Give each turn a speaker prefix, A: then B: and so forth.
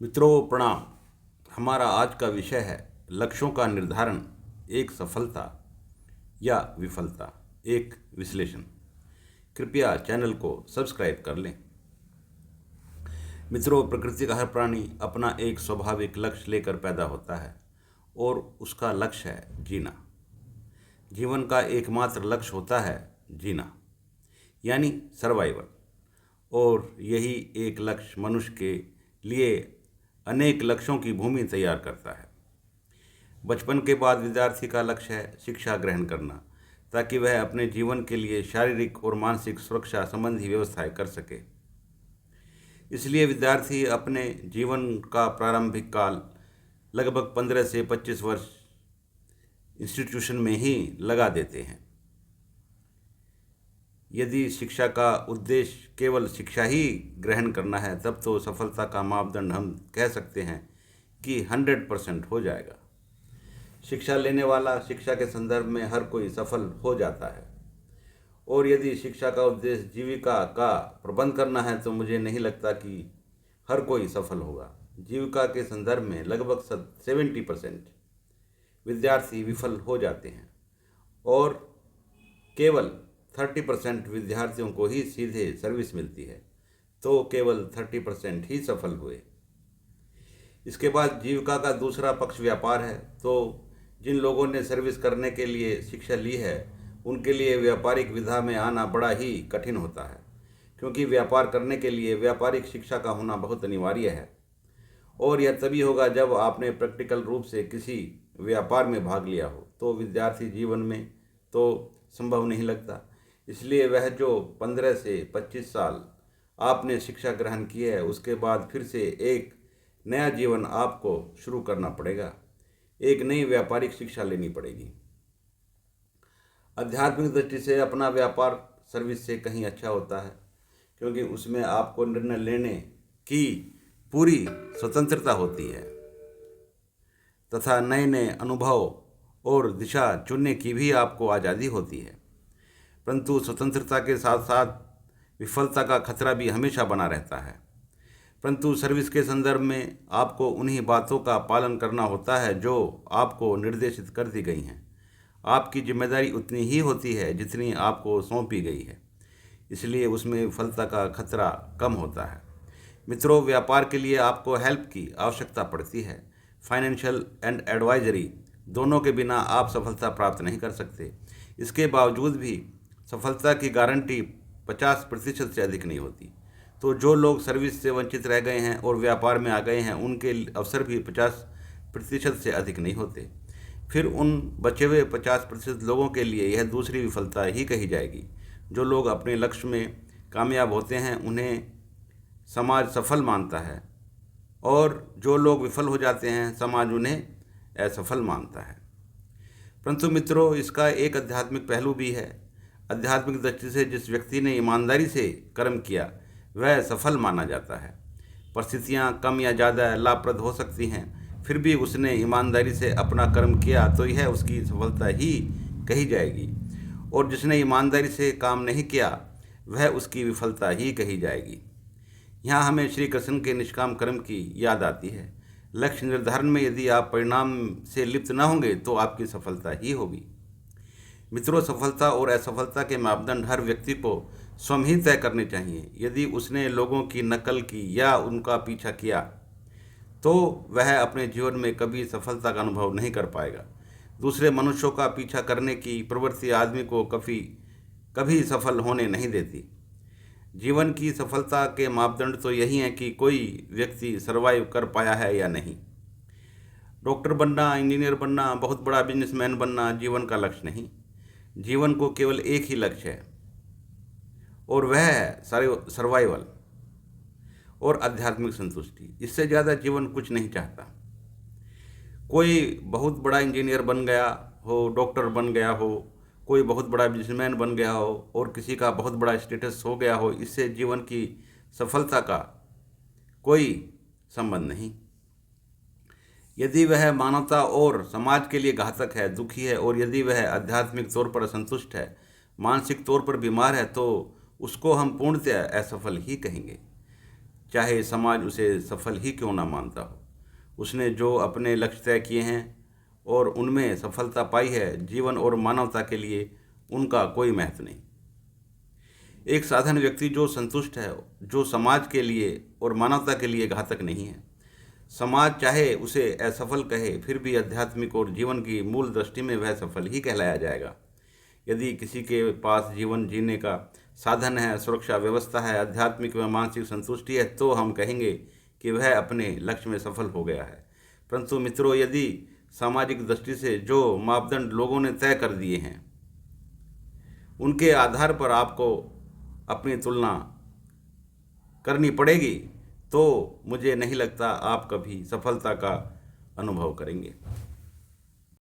A: मित्रों प्रणाम। हमारा आज का विषय है लक्ष्यों का निर्धारण, एक सफलता या विफलता, एक विश्लेषण। कृपया चैनल को सब्सक्राइब कर लें। मित्रों, प्रकृति का हर प्राणी अपना एक स्वाभाविक लक्ष्य लेकर पैदा होता है और उसका लक्ष्य है जीना। जीवन का एकमात्र लक्ष्य होता है जीना, यानी सर्वाइवल। और यही एक लक्ष्य मनुष्य के लिए अनेक लक्ष्यों की भूमि तैयार करता है। बचपन के बाद विद्यार्थी का लक्ष्य है शिक्षा ग्रहण करना, ताकि वह अपने जीवन के लिए शारीरिक और मानसिक सुरक्षा संबंधी व्यवस्थाएं कर सके। इसलिए विद्यार्थी अपने जीवन का प्रारंभिक काल लगभग 15 से 25 वर्ष इंस्टीट्यूशन में ही लगा देते हैं। यदि शिक्षा का उद्देश्य केवल शिक्षा ही ग्रहण करना है, तब तो सफलता का मापदंड हम कह सकते हैं कि 100% हो जाएगा। शिक्षा लेने वाला शिक्षा के संदर्भ में हर कोई सफल हो जाता है। और यदि शिक्षा का उद्देश्य जीविका का प्रबंध करना है, तो मुझे नहीं लगता कि हर कोई सफल होगा। जीविका के संदर्भ में लगभग 70% विद्यार्थी विफल हो जाते हैं और केवल 30% विद्यार्थियों को ही सीधे सर्विस मिलती है, तो केवल 30% ही सफल हुए। इसके बाद जीविका का दूसरा पक्ष व्यापार है। तो जिन लोगों ने सर्विस करने के लिए शिक्षा ली है, उनके लिए व्यापारिक विधा में आना बड़ा ही कठिन होता है, क्योंकि व्यापार करने के लिए व्यापारिक शिक्षा का होना बहुत अनिवार्य है। और यह तभी होगा जब आपने प्रैक्टिकल रूप से किसी व्यापार में भाग लिया हो। तो विद्यार्थी जीवन में तो संभव नहीं लगता। इसलिए वह जो 15 से 25 साल आपने शिक्षा ग्रहण की है, उसके बाद फिर से एक नया जीवन आपको शुरू करना पड़ेगा, एक नई व्यापारिक शिक्षा लेनी पड़ेगी। आध्यात्मिक दृष्टि से अपना व्यापार सर्विस से कहीं अच्छा होता है, क्योंकि उसमें आपको निर्णय लेने की पूरी स्वतंत्रता होती है तथा नए नए अनुभव और दिशा चुनने की भी आपको आज़ादी होती है। परंतु स्वतंत्रता के साथ साथ विफलता का खतरा भी हमेशा बना रहता है। परंतु सर्विस के संदर्भ में आपको उन्हीं बातों का पालन करना होता है जो आपको निर्देशित कर दी गई हैं। आपकी जिम्मेदारी उतनी ही होती है जितनी आपको सौंपी गई है, इसलिए उसमें विफलता का खतरा कम होता है। मित्रों, व्यापार के लिए आपको हेल्प की आवश्यकता पड़ती है। फाइनेंशियल एंड एडवाइजरी दोनों के बिना आप सफलता प्राप्त नहीं कर सकते। इसके बावजूद भी सफलता की गारंटी 50% से अधिक नहीं होती। तो जो लोग सर्विस से वंचित रह गए हैं और व्यापार में आ गए हैं, उनके अवसर भी 50% से अधिक नहीं होते। फिर उन बचे हुए 50% लोगों के लिए यह दूसरी विफलता ही कही जाएगी। जो लोग अपने लक्ष्य में कामयाब होते हैं, उन्हें समाज सफल मानता है, और जो लोग विफल हो जाते हैं, समाज उन्हें असफल मानता है। परंतु मित्रों, इसका एक आध्यात्मिक पहलू भी है। आध्यात्मिक दृष्टि से जिस व्यक्ति ने ईमानदारी से कर्म किया, वह सफल माना जाता है। परिस्थितियाँ कम या ज़्यादा लाभप्रद हो सकती हैं, फिर भी उसने ईमानदारी से अपना कर्म किया, तो यह उसकी सफलता ही कही जाएगी। और जिसने ईमानदारी से काम नहीं किया, वह उसकी विफलता ही कही जाएगी। यहाँ हमें श्री कृष्ण के निष्काम कर्म की याद आती है। लक्ष्य निर्धारण में यदि आप परिणाम से लिप्त न होंगे, तो आपकी सफलता ही होगी। मित्रों, सफलता और असफलता के मापदंड हर व्यक्ति को स्वयं ही तय करने चाहिए। यदि उसने लोगों की नकल की या उनका पीछा किया, तो वह अपने जीवन में कभी सफलता का अनुभव नहीं कर पाएगा। दूसरे मनुष्यों का पीछा करने की प्रवृत्ति आदमी को कभी सफल होने नहीं देती। जीवन की सफलता के मापदंड तो यही हैं कि कोई व्यक्ति सर्वाइव कर पाया है या नहीं। डॉक्टर बनना, इंजीनियर बनना, बहुत बड़ा बिजनेसमैन बनना जीवन का लक्ष्य नहीं। जीवन को केवल एक ही लक्ष्य है, और वह है सर्वाइवल और आध्यात्मिक संतुष्टि। इससे ज़्यादा जीवन कुछ नहीं चाहता। कोई बहुत बड़ा इंजीनियर बन गया हो, डॉक्टर बन गया हो, कोई बहुत बड़ा बिजनेसमैन बन गया हो, और किसी का बहुत बड़ा स्टेटस हो गया हो, इससे जीवन की सफलता का कोई संबंध नहीं। यदि वह मानवता और समाज के लिए घातक है, दुखी है, और यदि वह आध्यात्मिक तौर पर असंतुष्ट है, मानसिक तौर पर बीमार है, तो उसको हम पूर्णतः असफल ही कहेंगे। चाहे समाज उसे सफल ही क्यों ना मानता हो। उसने जो अपने लक्ष्य तय किए हैं और उनमें सफलता पाई है, जीवन और मानवता के लिए उनका कोई महत्व नहीं। एक साधारण व्यक्ति जो संतुष्ट है, जो समाज के लिए और मानवता के लिए घातक नहीं है। समाज चाहे उसे असफल कहे, फिर भी आध्यात्मिक और जीवन की मूल दृष्टि में वह सफल ही कहलाया जाएगा। यदि किसी के पास जीवन जीने का साधन है, सुरक्षा व्यवस्था है, आध्यात्मिक व मानसिक संतुष्टि है, तो हम कहेंगे कि वह अपने लक्ष्य में सफल हो गया है। परंतु मित्रों, यदि सामाजिक दृष्टि से जो मापदंड लोगों ने तय कर दिए हैं, उनके आधार पर आपको अपनी तुलना करनी पड़ेगी, तो मुझे नहीं लगता आप कभी सफलता का अनुभव करेंगे।